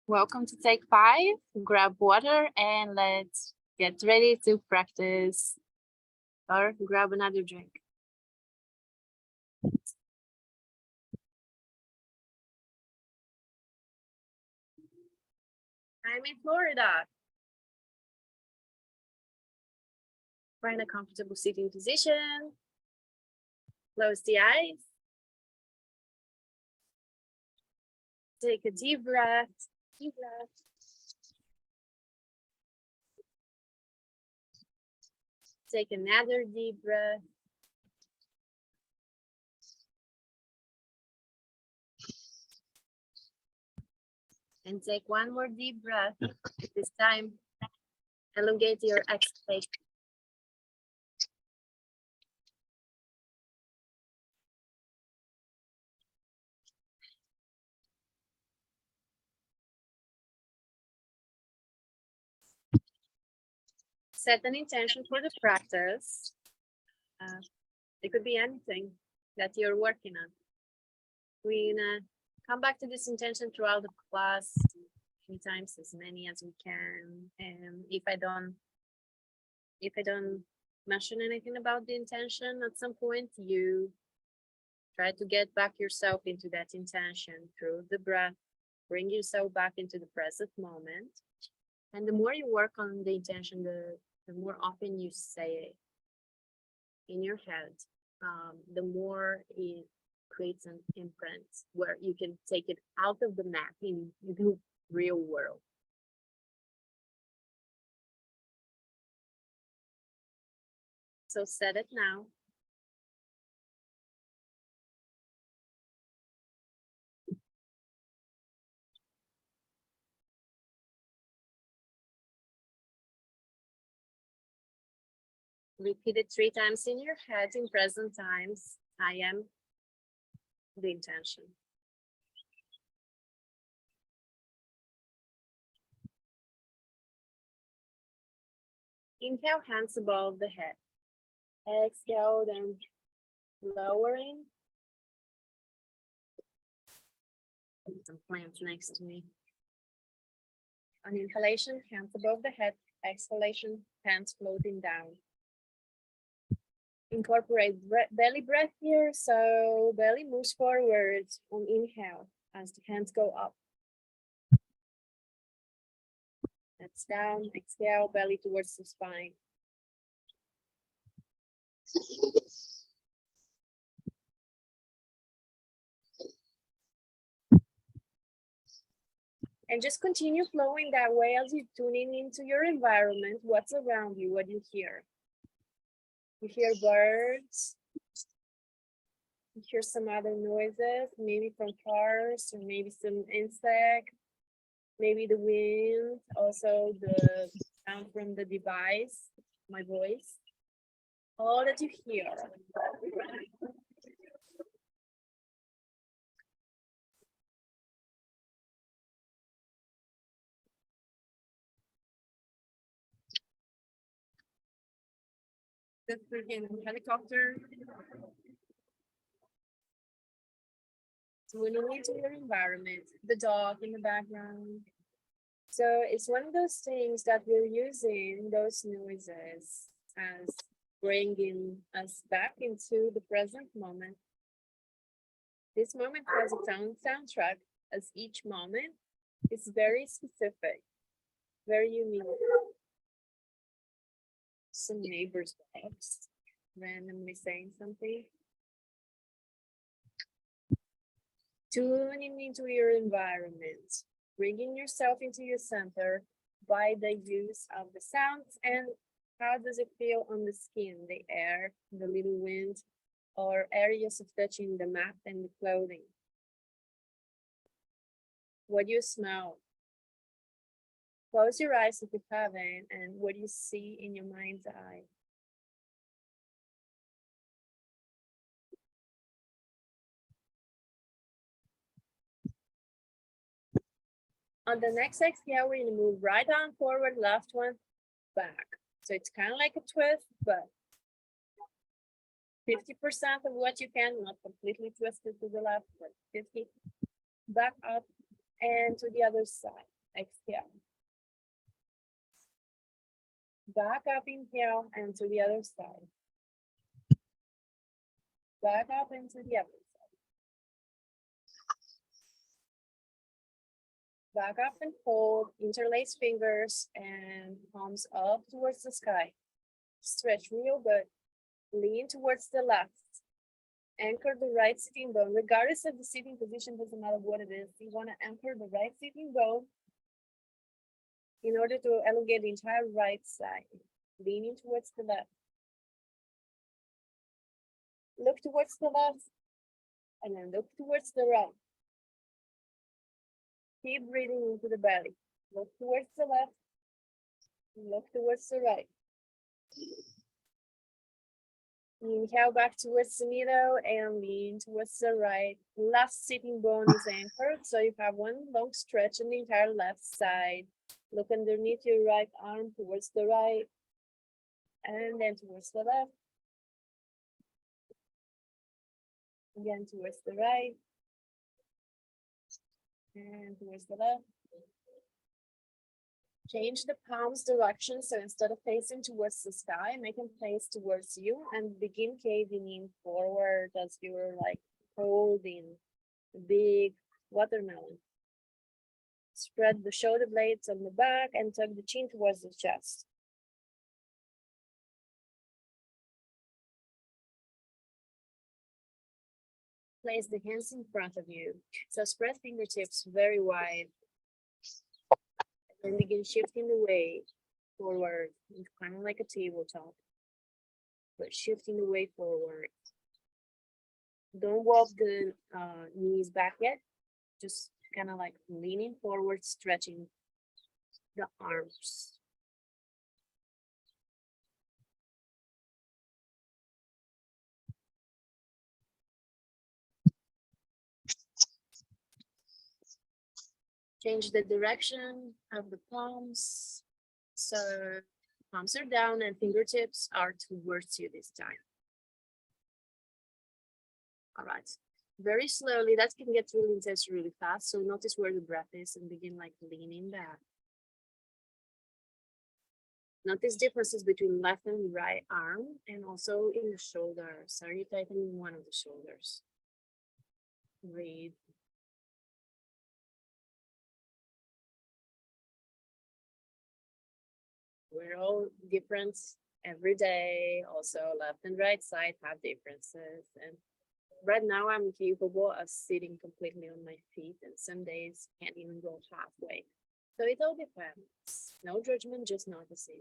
Welcome to take 5. Grab water and let's get ready to practice, or grab another drink. I'm in Florida. Find a comfortable sitting position. Close the eyes. Take a deep breath. Deep breath. Take another deep breath. And take one more deep breath. This time, elongate your exhalation. Set an intention for the practice. It could be anything that you're working on. We're gonna come back to this intention throughout the class, many times, as many as we can. And if I don't mention anything about the intention at some point, you try to get back yourself into that intention through the breath. Bring yourself back into the present moment. And the more you work on the intention, the more often you say it in your head, the more it creates an imprint where you can take it out of the map in the real world. So set it now. Repeat it 3 times in your head in present times. I am the intention. Inhale, hands above the head. Exhale, then lowering. Some plants next to me. On inhalation, hands above the head. Exhalation, hands floating down. Incorporate belly breath here, so belly moves forward on inhale as the hands go up. That's down, exhale, belly towards the spine. And just continue flowing that way as you're tuning into your environment. What's around you? What do you hear? You hear birds. You hear some other noises, maybe from cars or maybe some insect, maybe the wind, also the sound from the device, my voice. All that you hear. The freaking helicopter. Tuning into your environment, the dog in the background. So it's one of those things that we're using those noises as bringing us back into the present moment. This moment has its own soundtrack, as each moment is very specific, very unique. Some neighbors' dogs randomly saying something. Tuning into your environment, bringing yourself into your center by the use of the sounds. And how does it feel on the skin, the air, the little wind, or areas of touching the mat and the clothing? What do you smell? Close your eyes if you haven't, and what do you see in your mind's eye? On the next exhale, we're gonna move right on forward, left one, back. So it's kind of like a twist, but 50% of what you can, not completely twisted to the left, but 50. Back up and to the other side. Exhale. Back up, inhale, and to the other side. Back up into the other side. Back up and hold, interlace fingers and palms up towards the sky. Stretch real good. Lean towards the left. Anchor the right sitting bone. Regardless of the sitting position, doesn't matter what it is. You want to anchor the right sitting bone in order to elongate the entire right side. Leaning towards the left. Look towards the left. And then look towards the right. Keep breathing into the belly. Look towards the left. Look towards the right. Inhale back towards the middle and lean towards the right. Last sitting bone is anchored, so you have one long stretch on the entire left side. Look underneath your right arm towards the right, and then towards the left. Again towards the right, and towards the left. Change the palms direction, so instead of facing towards the sky, make them face towards you and begin caving in forward as you're like holding a big watermelon. Spread the shoulder blades on the back and tuck the chin towards the chest. Place the hands in front of you. So spread fingertips very wide. And begin shifting the weight forward, kind of like a tabletop, but shifting the weight forward. Don't walk the knees back yet, just kind of like leaning forward, stretching the arms. Change the direction of the palms. So palms are down and fingertips are towards you this time. All right, very slowly, that can get really intense really fast. So notice where the breath is and begin like leaning back. Notice differences between left and right arm and also in the shoulders. Are you tightening one of the shoulders? Breathe. We're all different every day. Also, left and right side have differences. And right now I'm capable of sitting completely on my feet, and some days can't even go halfway. So it all depends. No judgment, just noticing.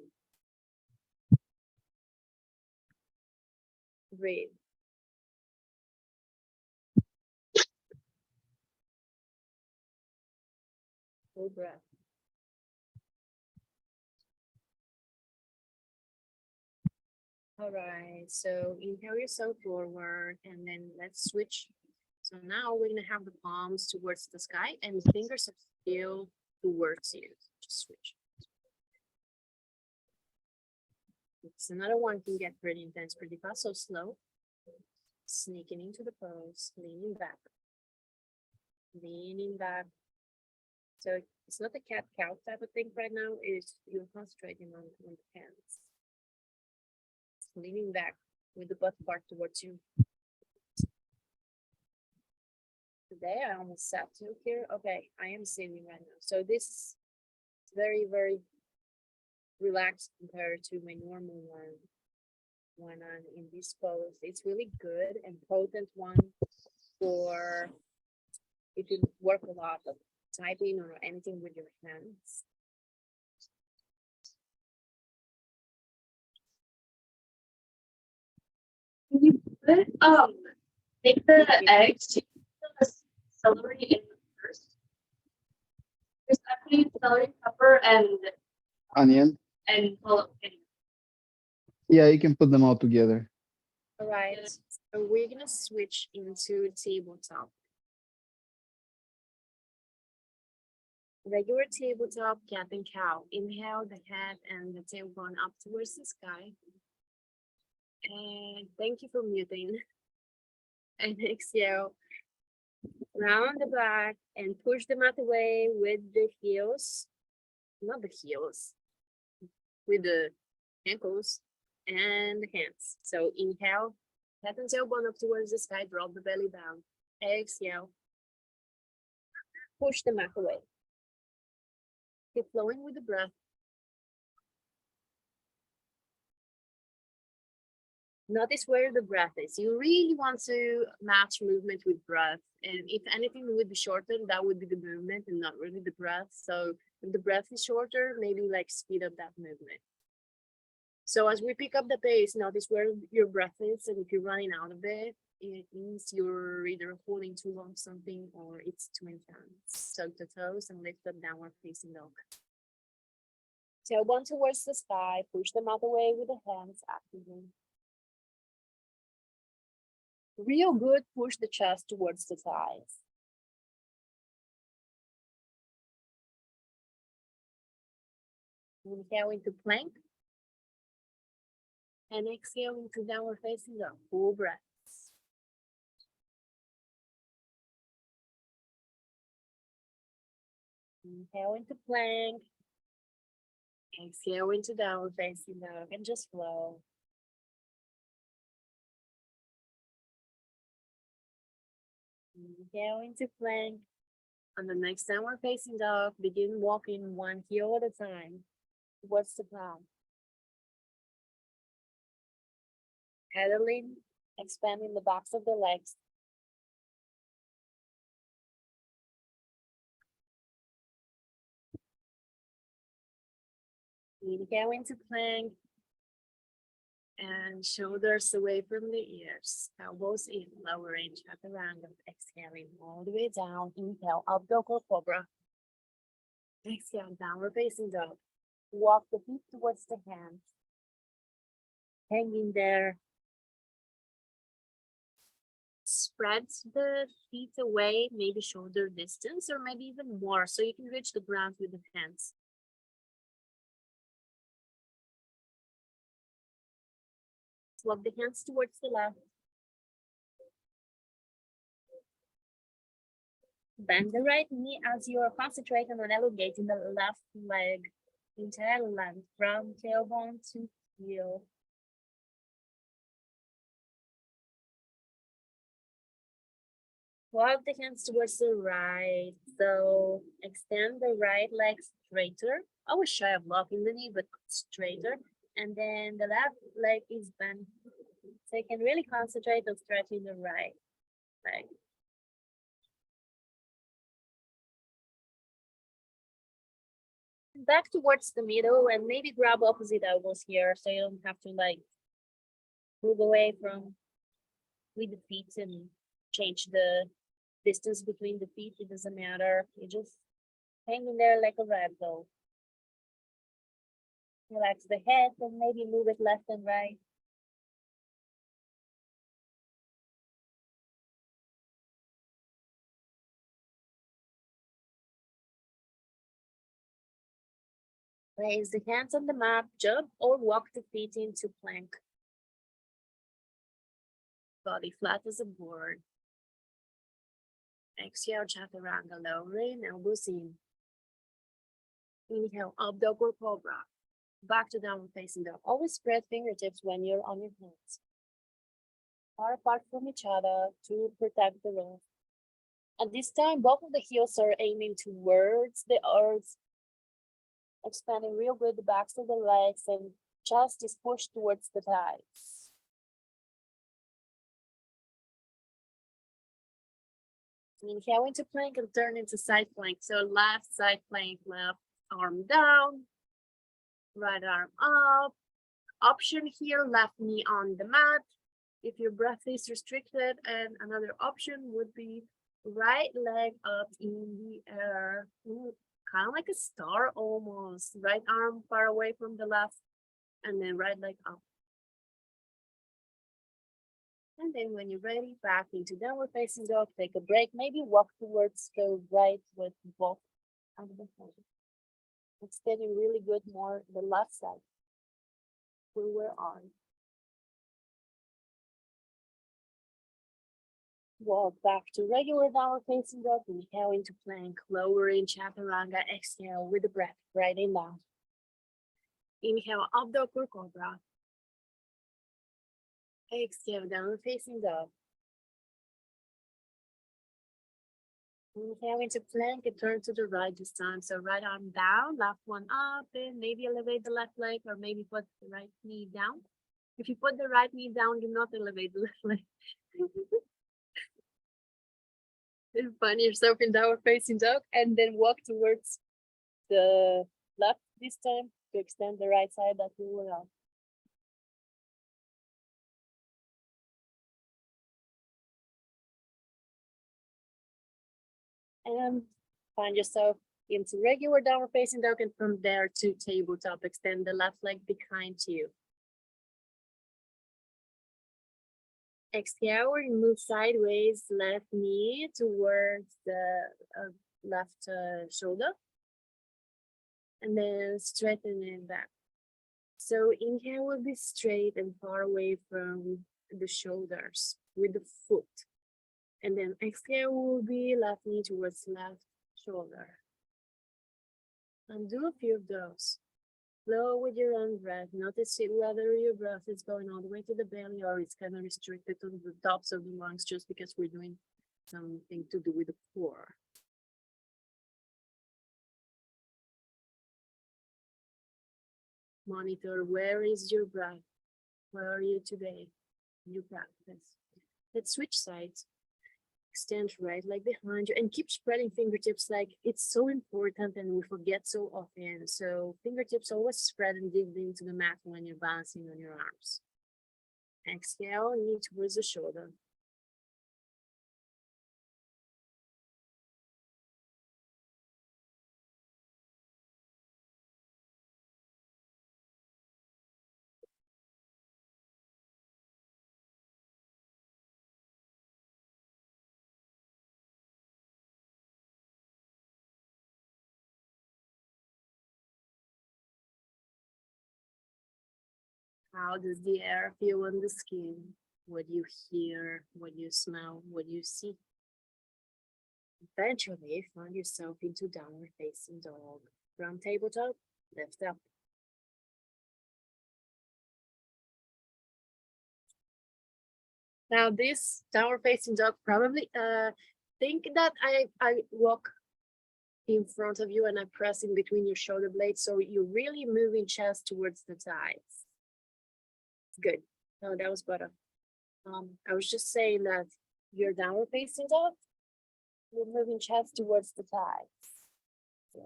Breathe. Full breath. All right, so inhale yourself forward and then let's switch. So now we're gonna have the palms towards the sky and the fingers are still towards you. Just switch. It's another one can get pretty intense, pretty fast, so slow. Sneaking into the pose, leaning back. Leaning back. So it's not a cat-cow type of thing right now, it's you're concentrating on the hands. Leaning back with the butt part towards you. Today I almost sat to here. Okay, I am sitting right now. So this is very, very relaxed compared to my normal one when I'm in this pose. It's really good and potent one for if you work a lot of typing or anything with your hands. Can you put make the eggs the celery in first? Because I'm putting celery, pepper, and Onion. jalapeno. Yeah, you can put them all together. All right, so we're gonna switch into tabletop. Regular tabletop, cat and cow. Inhale the head and the tailbone up towards the sky. And thank you for muting. And exhale, round the back and push the mat away with the heels, not the heels, with the ankles and the hands. So inhale, head and tailbone up towards the sky, drop the belly down. Exhale, push the mat away. Keep flowing with the breath. Notice where the breath is. You really want to match movement with breath. And if anything would be shorter, that would be the movement and not really the breath. So if the breath is shorter, maybe like speed up that movement. So as we pick up the pace, notice where your breath is. And if you're running out of it, it means you're either holding too long something or it's too intense. Tuck the toes and lift up downward facing dog. Tailbone towards the sky, push them out the way with the hands actively. Real good, push the chest towards the thighs. Inhale into plank. And exhale into downward facing dog, full breaths. Inhale into plank. Exhale into downward facing dog and just flow. Inhale into plank. On the next downward facing dog, begin walking one heel at a time towards the ground. Pedaling, expanding the backs of the legs. Inhale into plank. And shoulders away from the ears, elbows in, lowering chaturanga, exhaling all the way down. Inhale, up dog or cobra. Exhale, downward facing dog. Walk the feet towards the hands. Hanging there. Spread the feet away, maybe shoulder distance, or maybe even more, so you can reach the ground with the hands. Swap the hands towards the left. Bend the right knee as you are concentrating on elongating the left leg, entire length from tailbone to heel. Walk the hands towards the right. So extend the right leg straighter. Always shy of locking the knee, but straighter. And then the left leg is bent. So you can really concentrate on stretching the right leg. Back towards the middle and maybe grab opposite elbows here so you don't have to like move away from with the feet and change the distance between the feet. It doesn't matter. You just hang in there like a ragdoll. Relax the head and maybe move it left and right. Place the hands on the mat, jump or walk the feet into plank. Body flat as a board. Exhale, chaturanga, lowering, elbows in. Inhale, up dog or cobra. Back to downward facing dog. Always spread fingertips when you're on your hands. Far apart from each other to protect the wrist. At this time, both of the heels are aiming towards the earth, expanding real good the backs of the legs, and chest is pushed towards the thighs. Inhale into plank and turn into side plank. So left side plank, left arm down, right arm up. Option here, left knee on the mat. If your breath is restricted, and another option would be right leg up in the air. Kind of like a star almost. Right arm far away from the left, and then right leg up. And then when you're ready, back into downward facing dog, take a break, maybe walk towards the right with both out of the hand. Instead, you really good more the left side. We were on. Walk back to regular downward facing dog. Inhale into plank, lowering chaturanga. Exhale with the breath, writing down. Inhale, up dog or cobra. Exhale, downward facing dog. Inhale into plank and turn to the right this time. So right arm down, left one up, and maybe elevate the left leg or maybe put the right knee down. If you put the right knee down, do not elevate the left leg. And find yourself in downward facing dog and then walk towards the left this time to extend the right side that we were on. And find yourself into regular downward facing dog and from there to tabletop. Extend the left leg behind you. Exhale, we move sideways, left knee towards the left shoulder. And then straighten it back. So inhale will be straight and far away from the shoulders with the foot. And then exhale will be left knee towards left shoulder. And do a few of those. Flow with your own breath. Notice whether your breath is going all the way to the belly or it's kind of restricted to the tops of the lungs just because we're doing something to do with the core. Monitor where is your breath? Where are you today? You practice. Let's switch sides. Extend right leg behind you and keep spreading fingertips like it's so important and we forget so often. So fingertips always spread and dig into the mat when you're balancing on your arms. Exhale, knee towards the shoulder. How does the air feel on the skin? What you hear, what you smell, what you see. Eventually, find yourself into downward facing dog. From tabletop, lift up. Now this downward facing dog probably, think that I walk in front of you and I press in between your shoulder blades. So you're really moving chest towards the thighs. Good. No, that was better. I was just saying that you're downward facing dog. You're moving chest towards the thighs. Yeah.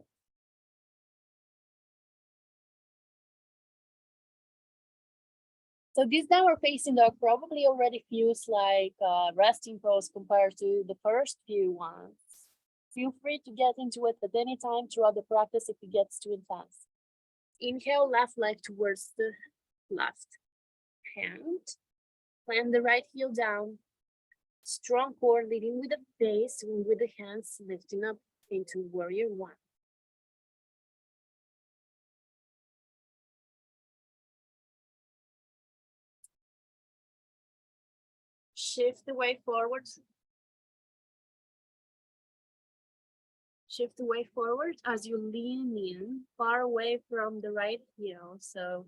So this downward facing dog probably already feels like a resting pose compared to the first few ones. Feel free to get into it at any time throughout the practice if it gets too intense. Inhale, left leg towards the left hand. Plant the right heel down. Strong core leading with the base and with the hands lifting up into warrior one. Shift the weight forward. Shift the weight forward as you lean in, far away from the right heel. So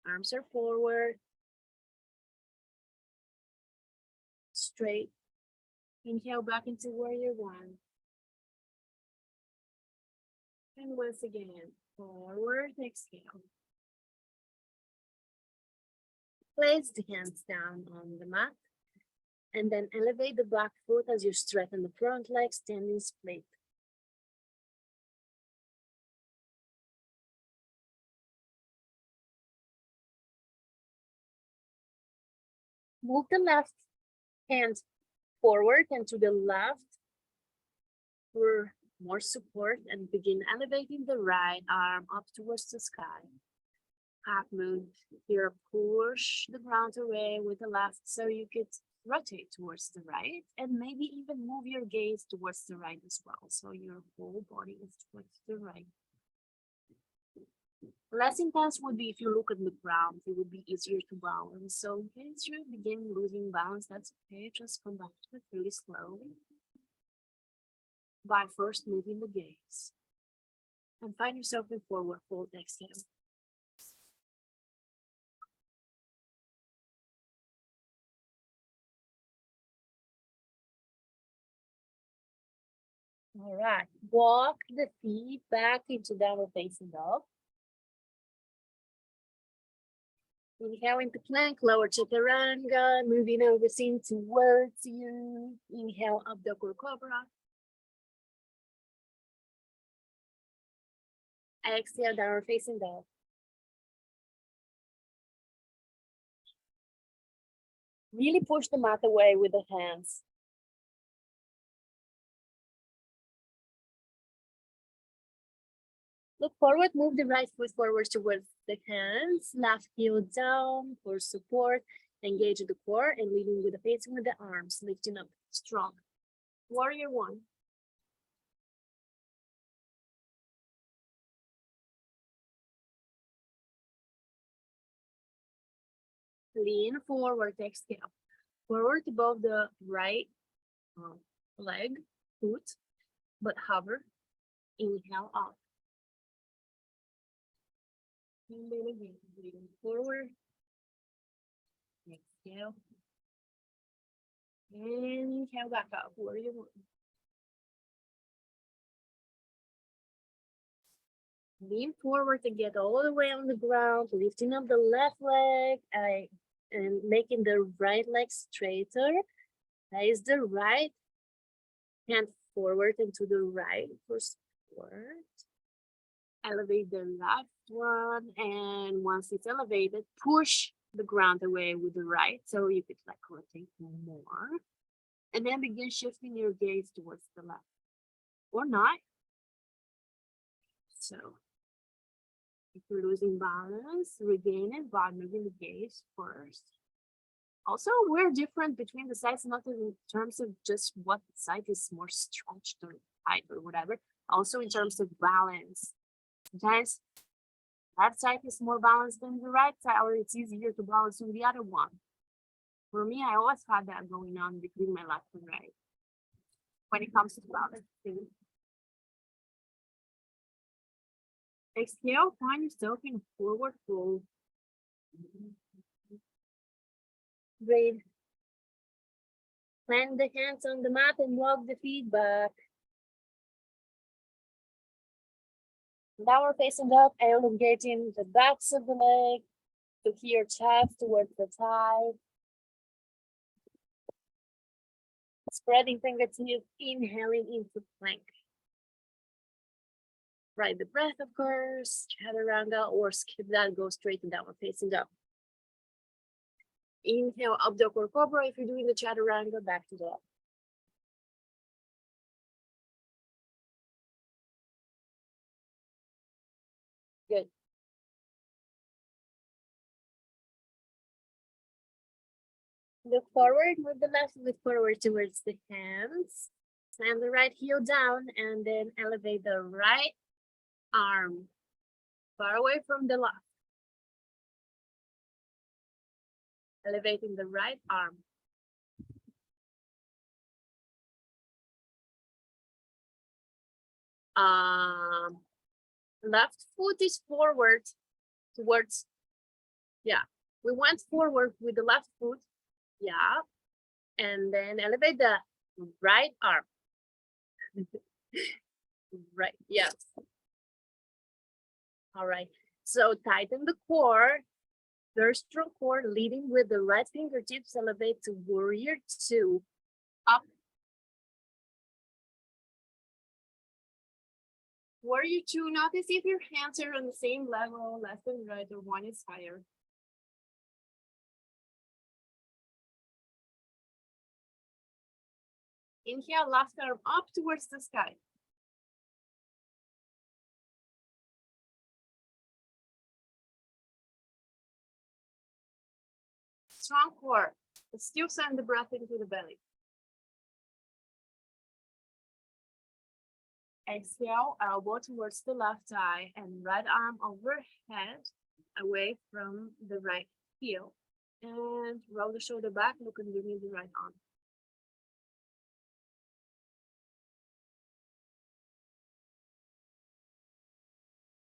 arms are forward. Straight. Inhale back into warrior one. And once again, forward, exhale. Place the hands down on the mat. And then elevate the back foot as you straighten the front leg, standing split. Move the left hand forward and to the left for more support and begin elevating the right arm up towards the sky. Half moon here, push the ground away with the left so you could rotate towards the right and maybe even move your gaze towards the right as well. So your whole body is towards the right. Less intense would be if you look at the ground, it would be easier to balance. So in case you begin losing balance, that's okay. Just come back to it really slowly by first moving the gaze. And find yourself in forward fold. Exhale. All right, walk the feet back into downward facing dog. Inhale into plank, lower chaturanga, moving everything towards you. Inhale, up dog or cobra. Exhale, downward facing dog. Really push the mat away with the hands. Look forward, move the right foot forward towards the hands, left heel down for support. Engage the core and leading with the facing with the arms, lifting up strong. Warrior one. Lean forward, exhale. Forward above the right leg, foot, but hover. Inhale up. And then again, breathing forward. Exhale. And inhale back up. Warrior one. Lean forward to get all the way on the ground, lifting up the left leg and making the right leg straighter. Place the right hand forward and to the right for support. Elevate the left one, and once it's elevated, push the ground away with the right, so you could like rotate more. And then begin shifting your gaze towards the left, or not. So if you're losing balance, regain it by moving the gaze first. Also, we're different between the sides, not in terms of just what side is more stretched or tight or whatever. Also in terms of balance. Sometimes that side is more balanced than the right side, or it's easier to balance on the other one. For me, I always had that going on between my left and right when it comes to balancing. Exhale, find yourself in forward fold. Breathe. Plant the hands on the mat and walk the feet back. Downward facing dog, elongating the backs of the leg to your chest towards the thigh. Spreading fingertips, inhaling into plank. Ride the breath, of course, chaturanga, or skip that, go straight to downward facing dog. Inhale, up dog or cobra if you're doing the chaturanga, back to dog. Good. Look forward, move the left foot forward towards the hands. Slam the right heel down and then elevate the right arm far away from the left. Elevating the right arm. Left foot is forward towards, yeah. We went forward with the left foot, yeah. And then elevate the right arm. Right, yes. All right, so tighten the core, very strong core, leading with the right fingertips, elevate to warrior two, up. Warrior two, notice if your hands are on the same level, left and right, or one is higher. Inhale, left arm up towards the sky. Strong core, but still send the breath into the belly. Exhale, elbow towards the left thigh and right arm overhead, away from the right heel. And roll the shoulder back, look underneath the right arm.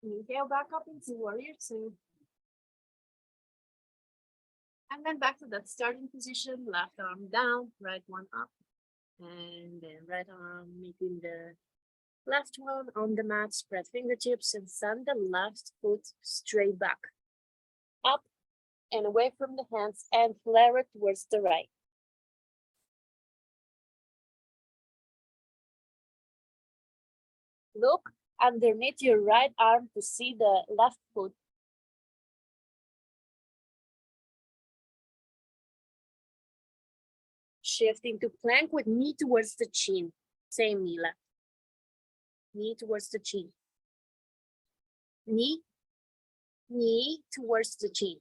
Inhale back up into warrior two. And then back to that starting position, left arm down, right one up. And then right arm meeting the left one on the mat, spread fingertips and send the left foot straight back. Up and away from the hands and flare it towards the right. Look underneath your right arm to see the left foot. Shifting to plank with knee towards the chin. Same knee left. Knee towards the chin. Knee towards the chin.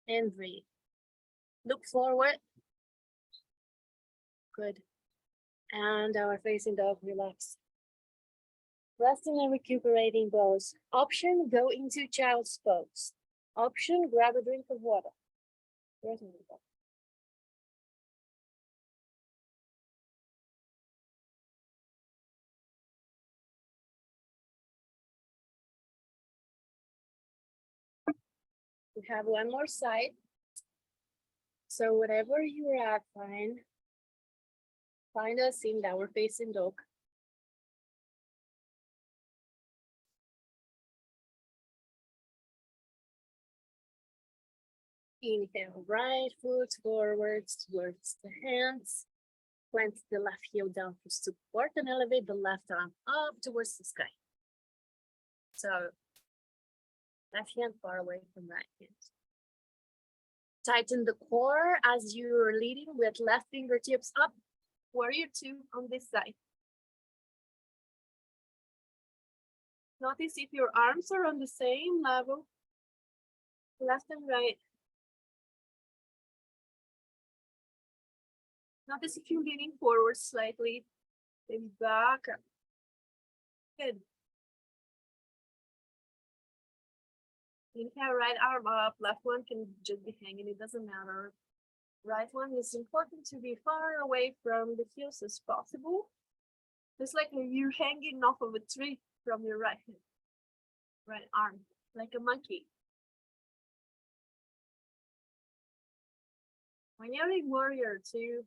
And breathe. Look forward. Good. And our facing dog, relax. Resting and recuperating both. Option, go into child's pose. Option, grab a drink of water. We have one more side. So whatever you're at, find us in our facing dog. Inhale, right foot forwards towards the hands. Plant the left heel down for support and elevate the left arm up towards the sky. So left hand far away from right hand. Tighten the core as you're leading with left fingertips up. Warrior two on this side. Notice if your arms are on the same level, left and right. Notice if you're leaning forward slightly, then back up. Good. Inhale, right arm up, left one can just be hanging, it doesn't matter. Right one is important to be far away from the heels as possible. It's like you're hanging off of a tree from your right hand, right arm, like a monkey. When you're in warrior two,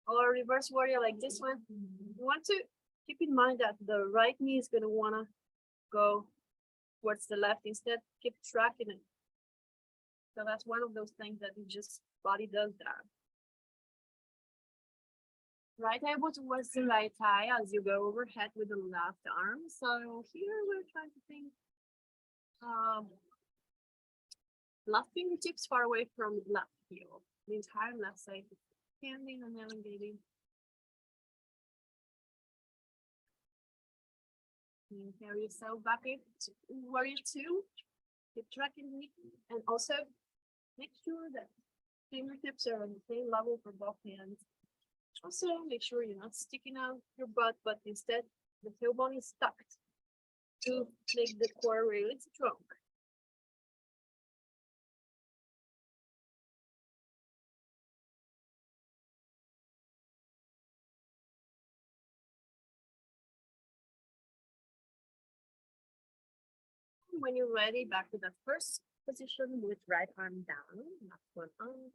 or reverse warrior like this one, you want to keep in mind that the right knee is going to want to go towards the left. Instead, keep tracking it. So that's one of those things that you just body does that. Right elbow towards the right thigh as you go overhead with the left arm. So here we're trying to think left fingertips far away from left heel. The entire left side is standing and elongating. Inhale yourself back in warrior two. Keep tracking me and also make sure that fingertips are on the same level for both hands. Also, make sure you're not sticking out your butt, but instead the tailbone is tucked to make the core really strong. When you're ready, back to that first position with right arm down, left one up,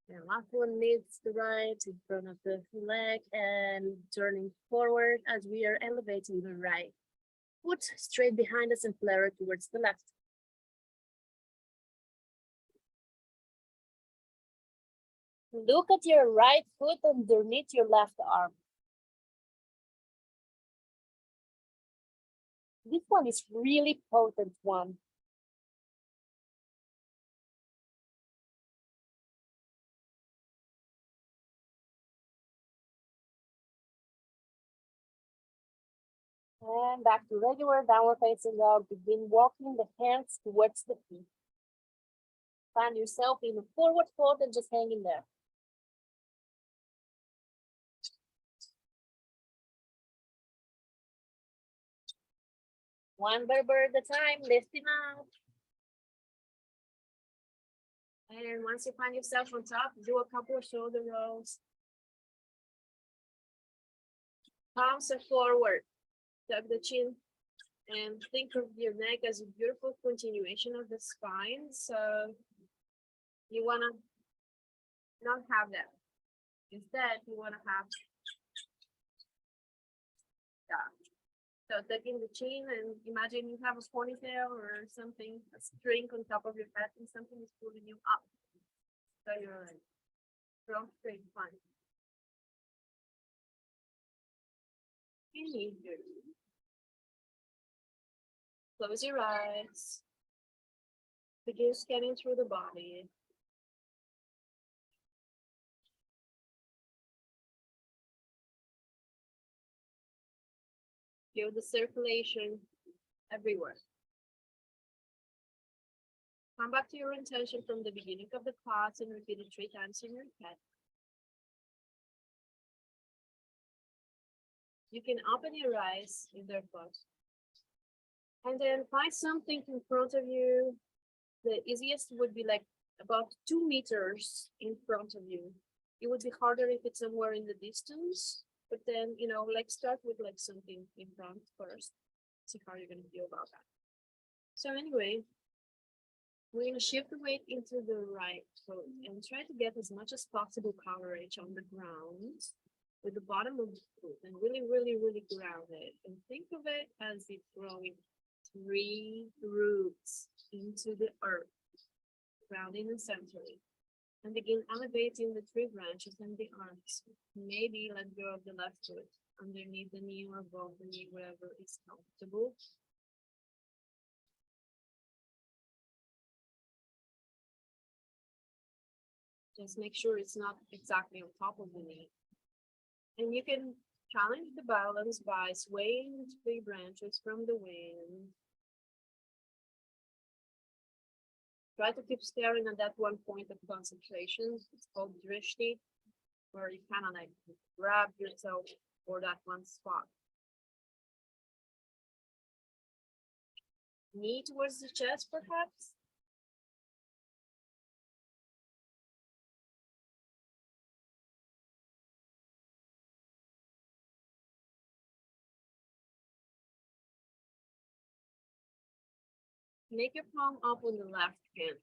and left one meets the right in front of the leg and turning forward as we are elevating the right foot straight behind us and flare it towards the left. Look at your right foot underneath your left arm. This one is really potent one. And back to regular downward facing dog. Begin walking the hands towards the feet. Find yourself in a forward fold and just hang in there. One vertebra at a time, lifting up. And once you find yourself on top, do a couple of shoulder rolls. Palms are forward, tuck the chin, and think of your neck as a beautiful continuation of the spine. So you wanna not have that. Instead, you wanna have that. So tucking the chin and imagine you have a ponytail or something, a string on top of your head and something is pulling you up. So you're like, strong, straight, fine. Close your eyes. Begin scanning through the body. Feel the circulation everywhere. Come back to your intention from the beginning of the class and repeat it 3 times in your head. You can open your eyes if they're closed. And then find something in front of you. The easiest would be like about 2 meters in front of you. It would be harder if it's somewhere in the distance, but then, you know, like start with like something in front first. See how you're gonna feel about that. So anyway, we're gonna shift the weight into the right foot and try to get as much as possible coverage on the ground with the bottom of the foot and really, really, really ground it. And think of it as if growing 3 roots into the earth, grounding and centering. And begin elevating the 3 branches and the arms. Maybe let go of the left foot underneath the knee or above the knee, wherever is comfortable. Just make sure it's not exactly on top of the knee. And you can challenge the balance by swaying the 3 branches from the wind. Try to keep staring at that one point of concentration. It's called drishti, where you kind of like grab yourself for that one spot. Knee towards the chest, perhaps. Make your palm up on the left hand.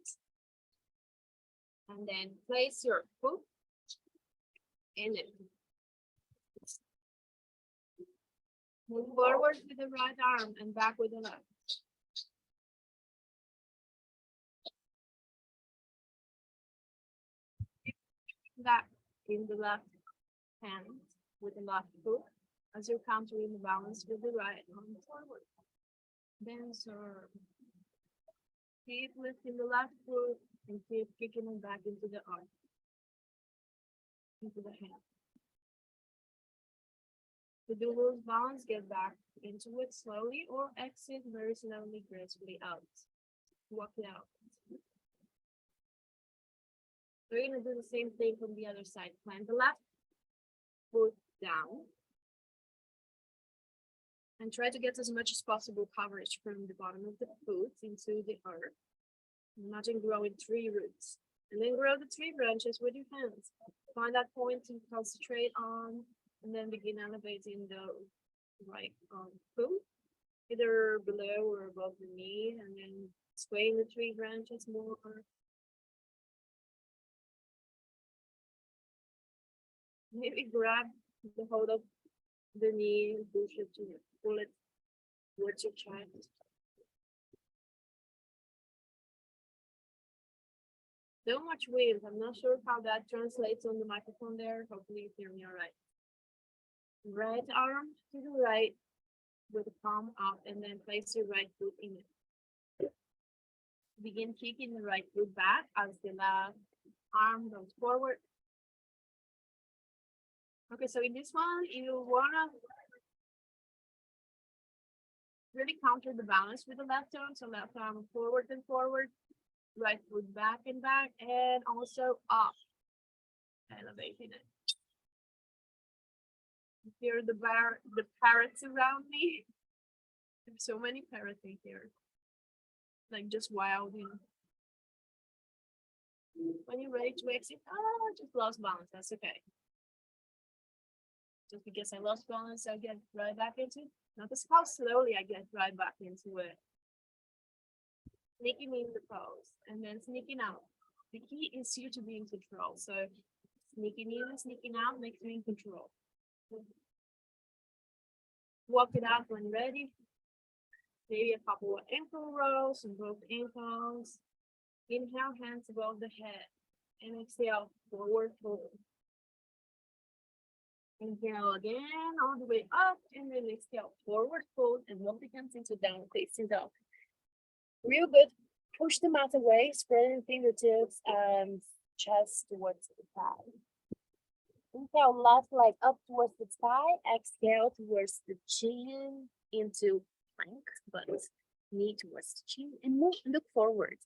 And then place your foot in it. Move forward with the right arm and back with the left. Back in the left hand with the left foot as you're countering the balance with the right arm forward. Then serve. Keep lifting the left foot and keep kicking it back into the arm, into the hand. To do those balance, get back into it slowly or exit very slowly, gracefully out. Walk it out. We're going to do the same thing from the other side. Plant the left foot down. And try to get as much as possible coverage from the bottom of the foot into the earth. Imagine growing 3 roots. And then grow the 3 branches with your hands. Find that point to concentrate on, and then begin elevating the right foot, either below or above the knee, and then swaying the 3 branches more. Maybe grab the hold of the knee and push it to pull it towards your chest. So much wind. I'm not sure how that translates on the microphone there. Hopefully you hear me all right. Right arm to the right with the palm up and then place your right foot in it. Begin kicking the right foot back as the left arm goes forward. Okay, so in this one, you wanna really counter the balance with the left arm. So left arm forward and forward, right foot back and back, and also up, elevating it. Hear the parrots around me. There's so many parrots in here. Like just wild, you know. When you're ready to exit, I just lost balance. That's okay. Just because I lost balance, I'll get right back into it. Notice how slowly I get right back into it. Sneaking in the pose and then sneaking out. The key is you to be in control. So sneaking in and sneaking out makes me in control. Walk it out when ready. Maybe a couple of ankle rolls on both ankles. Inhale, hands above the head. And exhale, forward fold. Inhale again, all the way up, and then exhale, forward fold, and walk the hands into down facing dog. Real good. Push the mat away, spreading fingertips and chest towards the thigh. Inhale, left leg up towards the thigh. Exhale towards the chin into plank, but knee towards the chin, and move. Look forward.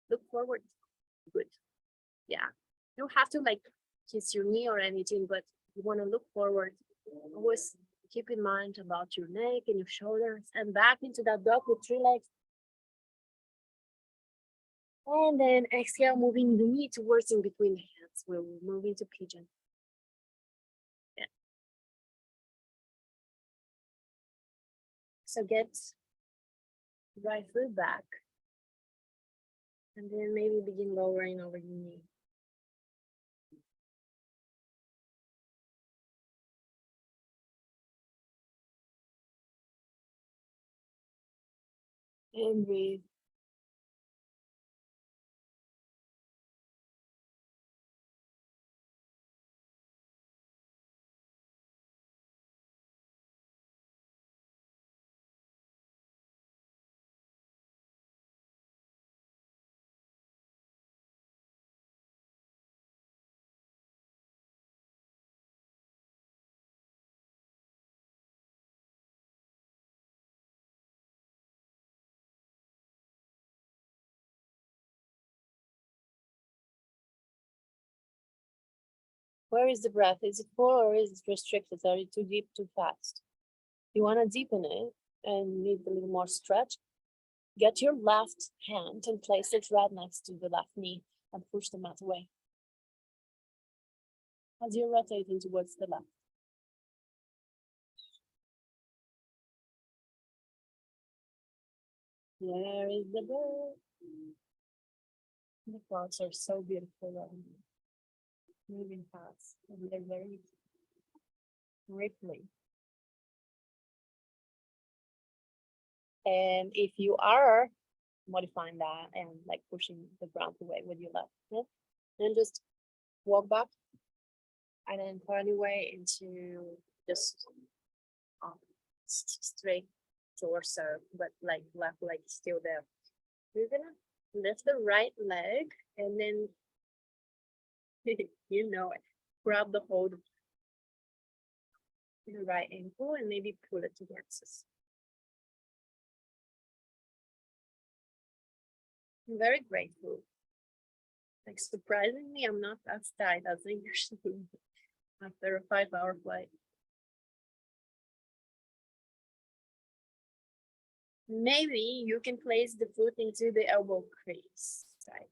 Look forward. Good. Yeah. You don't have to like kiss your knee or anything, but you want to look forward. Always keep in mind about your neck and your shoulders, and back into that dog with 3 legs. And then exhale, moving the knee towards in between the hands. We'll move into pigeon. Yeah. So get right foot back. And then maybe begin lowering over your knee. And breathe. Where is the breath? Is it full or is it restricted? Are you too deep, too fast? You want to deepen it and need a little more stretch. Get your left hand and place it right next to the left knee and push the mat away. As you're rotating towards the left. There is the bird. The clouds are so beautiful right now. Moving fast, and they're very rippling. And if you are modifying that and like pushing the ground away with your left foot, then just walk back and then find your way into just straight torso, but like left leg still there. You're gonna lift the right leg and then you know it. Grab the hold of the right ankle and maybe pull it towards us. I'm very grateful. Like surprisingly, I'm not as tired as I usually after a 5-hour flight. Maybe you can place the foot into the elbow crease side.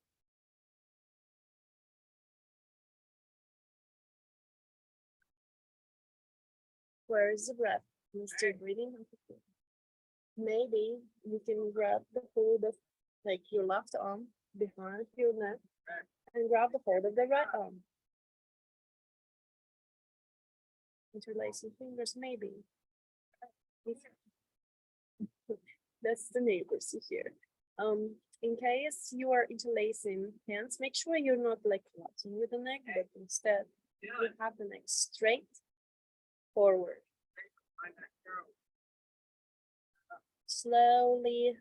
Where is the breath? You're still breathing. Maybe you can grab the hold of like your left arm behind your neck and grab the hold of the right arm. Interlacing fingers, maybe. That's the neighbors here. In case you are interlacing hands, make sure you're not like clutching with the neck, but instead you have the neck straight forward. Slowly,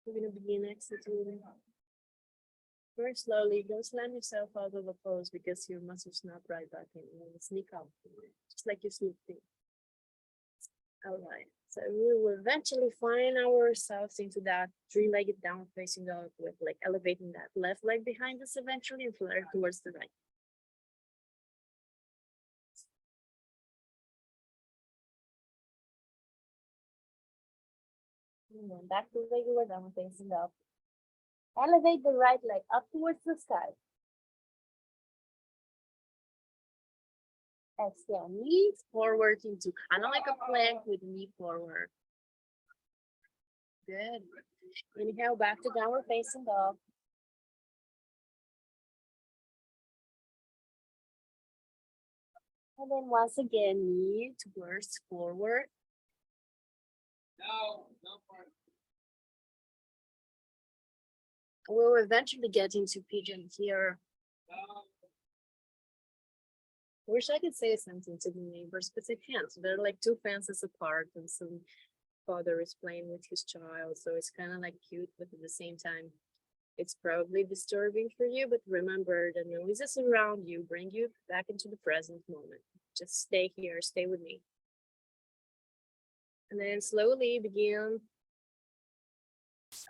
we're gonna begin exiting. Very slowly, don't slam yourself out of the pose because your muscles snap right back in and sneak out, just like you sneaked in. All right, so we will eventually find ourselves into that 3-legged down facing dog with like elevating that left leg behind us eventually and flare towards the right. And then back to regular down facing up. Elevate the right leg up towards the sky. Exhale, knees forward into kind of like a plank with knee forward. Good. Inhale back to downward facing dog. And then once again, knee towards forward. We'll eventually get into pigeon here. Wish I could say something to the neighbors, but I can't. They're like two fences apart, and some father is playing with his child, so it's kind of like cute, but at the same time, it's probably disturbing for you. But remember, the noises around you bring you back into the present moment. Just stay here, stay with me. And then slowly begin.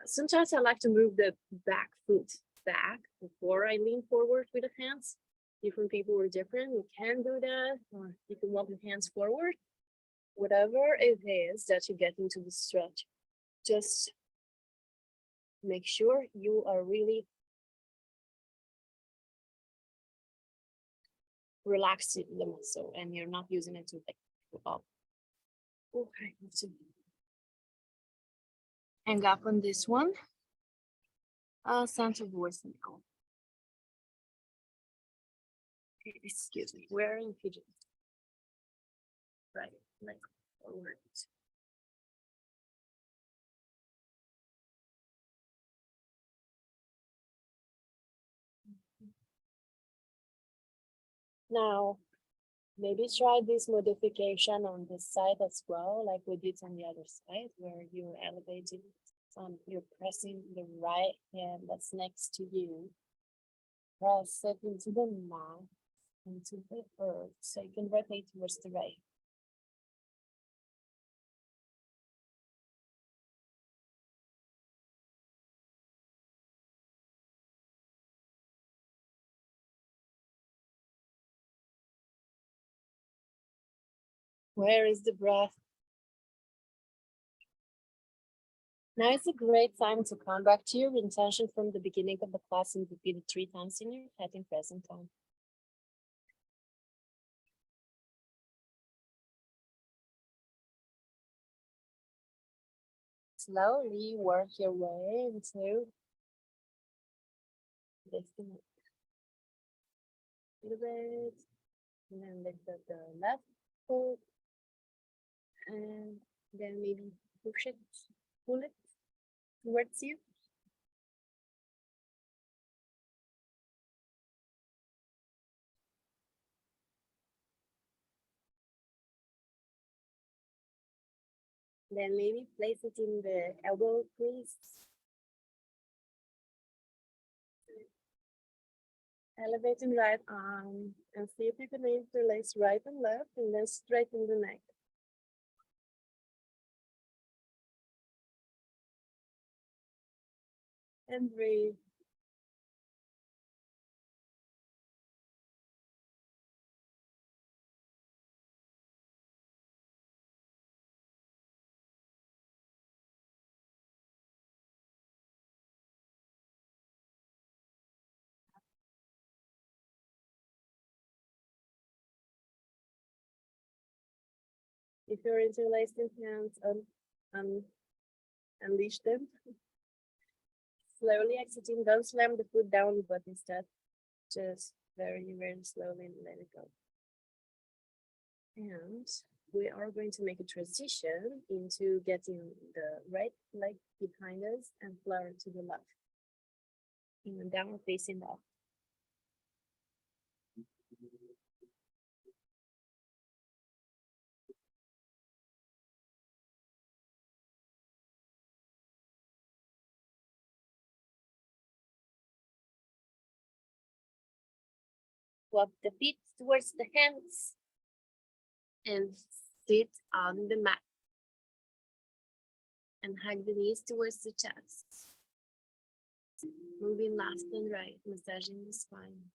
Sometimes I like to move the back foot back before I lean forward with the hands. Different people are different. You can do that, or you can walk the hands forward. Whatever it is that you get into the stretch, just make sure you are really relaxing the muscle and you're not using it to like go up. Okay, let's hang up on this one. Sound of voice now. Excuse me, we're in pigeon. Right, like forward. Now, maybe try this modification on this side as well, like we did on the other side, where you're elevating, you're pressing the right hand that's next to you. Press it into the mat, into the earth, so you can rotate towards the right. Where is the breath? Now is a great time to come back to your intention from the beginning of the class and repeat it 3 times in your head in present time. Slowly work your way into lifting it a little bit, and then lift up the left foot, and then maybe push it, pull it towards you. Then maybe place it in the elbow crease. Elevating right arm and see if you can interlace right and left and then straighten the neck. And breathe. If you're interlacing hands, unleash them. Slowly exiting, don't slam the foot down, but instead just very, very slowly let it go. And we are going to make a transition into getting the right leg behind us and flower to the left. And downward facing dog. Walk the feet towards the hands and sit on the mat. And hug the knees towards the chest. Moving left and right, massaging the spine.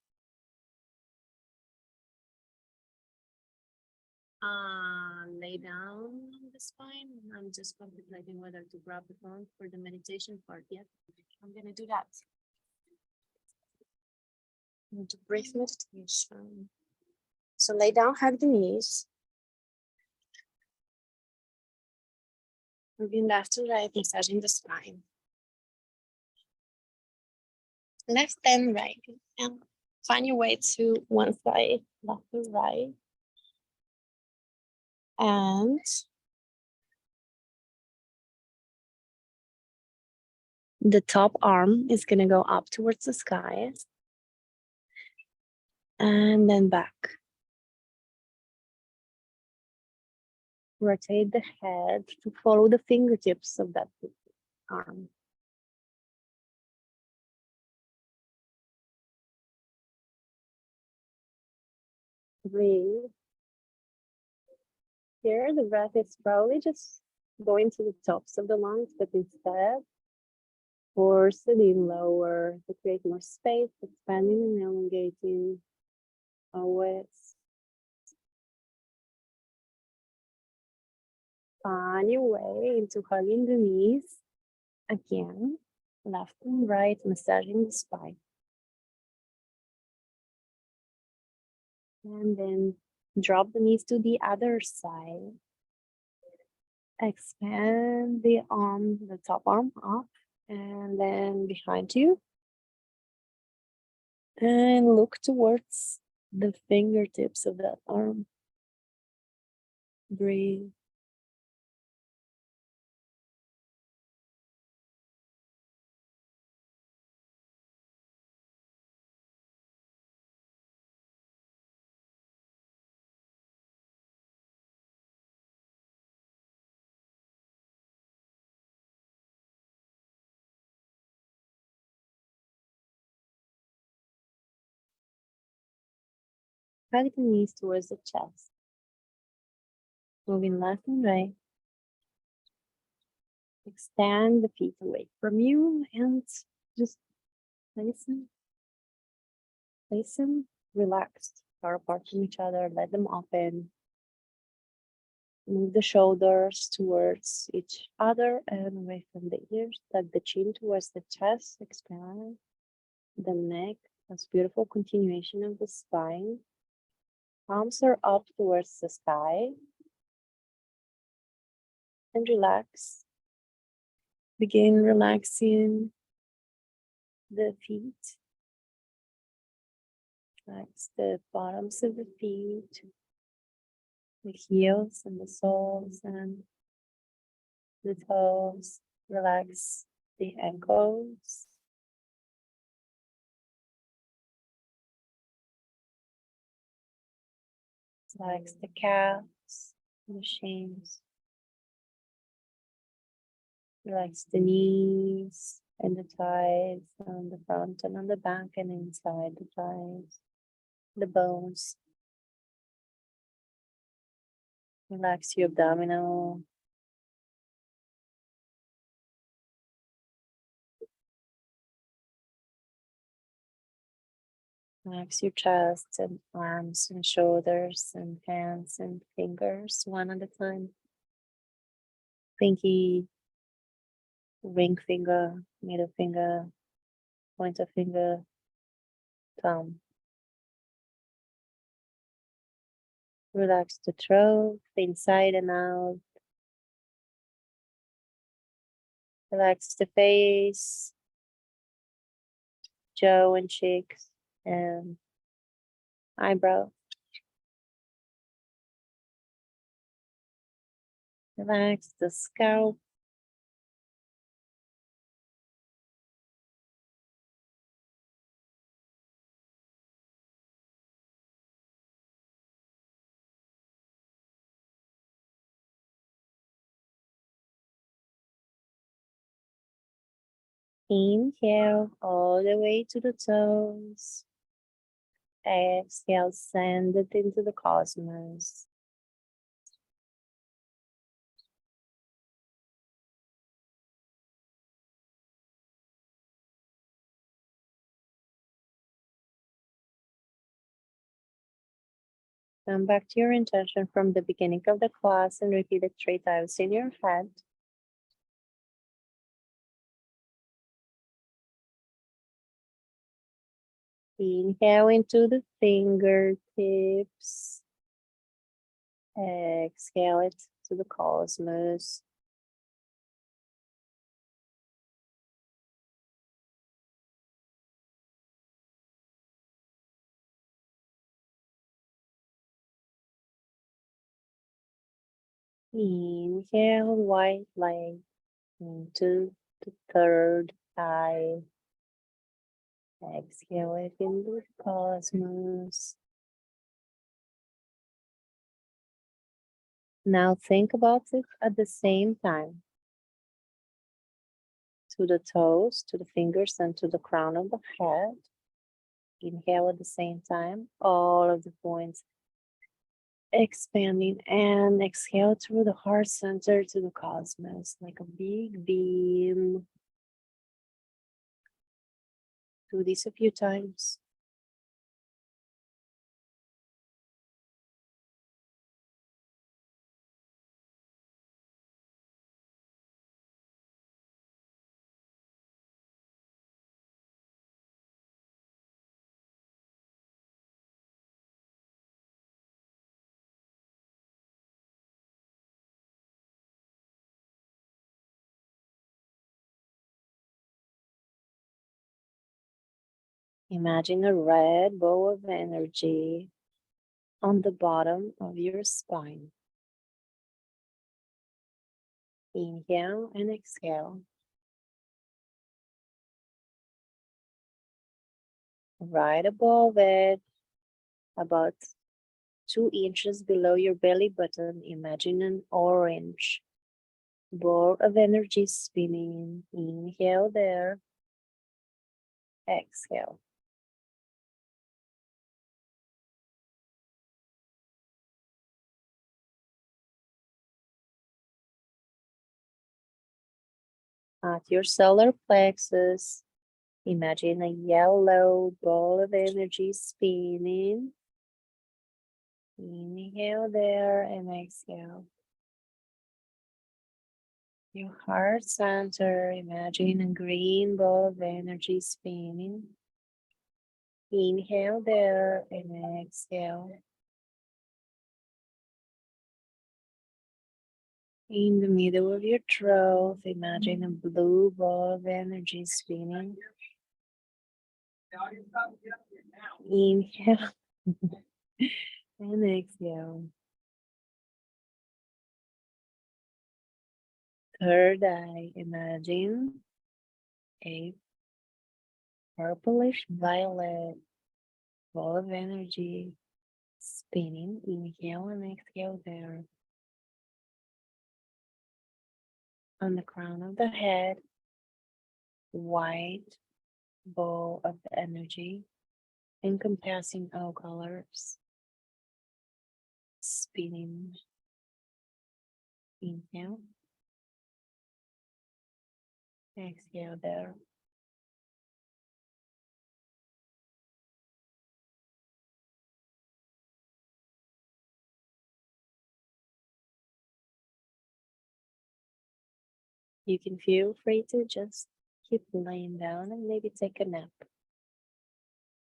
lay down on the spine. I'm just contemplating whether to grab the phone for the meditation part yet. I'm gonna do that. Into breath meditation. So lay down, hug the knees. Moving left to right, massaging the spine. Left and right. And find your way to one side, left to right. And the top arm is going to go up towards the sky. And then back. Rotate the head to follow the fingertips of that arm. Breathe. Here, the breath is probably just going to the tops of the lungs, but instead, force it in lower to create more space, expanding and elongating always. Find your way into hugging the knees. Again, left and right, massaging the spine. And then drop the knees to the other side. Expand the arm, the top arm up, and then behind you. And look towards the fingertips of that arm. Breathe. Hug the knees towards the chest. Moving left and right. Extend the feet away from you and just place them relaxed, far apart from each other. Let them open. Move the shoulders towards each other and away from the ears. Tuck the chin towards the chest. Expand the neck. That's beautiful continuation of the spine. Palms are up towards the sky. And relax. Begin relaxing the feet. Relax the bottoms of the feet, the heels and the soles and the toes. Relax the ankles. Relax the calves, the shins. Relax the knees and the thighs on the front and on the back and inside the thighs, the bones. Relax your abdominal. Relax your chest and arms and shoulders and hands and fingers one at a time. Pinky, ring finger, middle finger, pointer finger, thumb. Relax the throat, inside and out. Relax the face, jaw and cheeks, and eyebrow. Relax the scalp. Inhale all the way to the toes. Exhale, send it into the cosmos. Come back to your intention from the beginning of the class and repeat it 3 times in your head. Inhale into the fingertips. Exhale it to the cosmos. Inhale white light into the third eye. Exhale it into the cosmos. Now think about it at the same time. To the toes, to the fingers, and to the crown of the head. Inhale at the same time, all of the points expanding, and exhale through the heart center to the cosmos like a big beam. Do this a few times. Imagine a red bow of energy on the bottom of your spine. Inhale and exhale. Right above it, about 2 inches below your belly button, imagine an orange ball of energy spinning. Inhale there. Exhale. At your solar plexus, imagine a yellow ball of energy spinning. Inhale there and exhale. Your heart center, imagine a green ball of energy spinning. Inhale there and exhale. In the middle of your throat, imagine a blue ball of energy spinning. Inhale and exhale. Third eye, imagine a purplish violet ball of energy spinning. Inhale and exhale there. On the crown of the head, white ball of energy encompassing all colors, spinning. Inhale, exhale there. You can feel free to just keep laying down and maybe take a nap.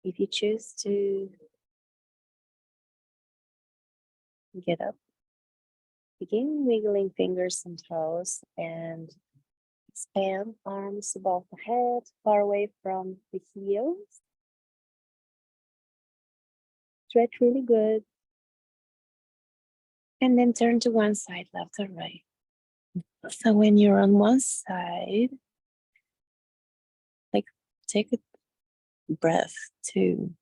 If you choose to get up, begin wiggling fingers and toes and expand arms above the head, far away from the heels. Stretch really good. And then turn to one side, left or right. So when you're on one side, like take a breath to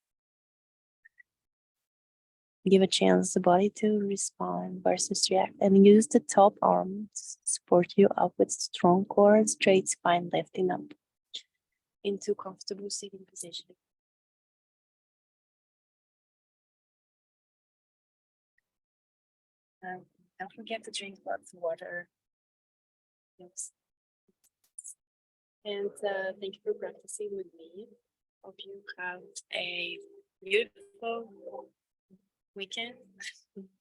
give a chance the body to respond versus react, and use the top arm to support you up with strong core and straight spine, lifting up into comfortable sitting position. Don't forget to drink lots of water. Yes. And thank you for practicing with me. Hope you have a beautiful weekend.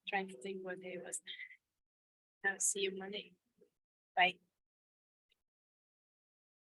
Trying to think what day it was. I'll see you Monday. Bye.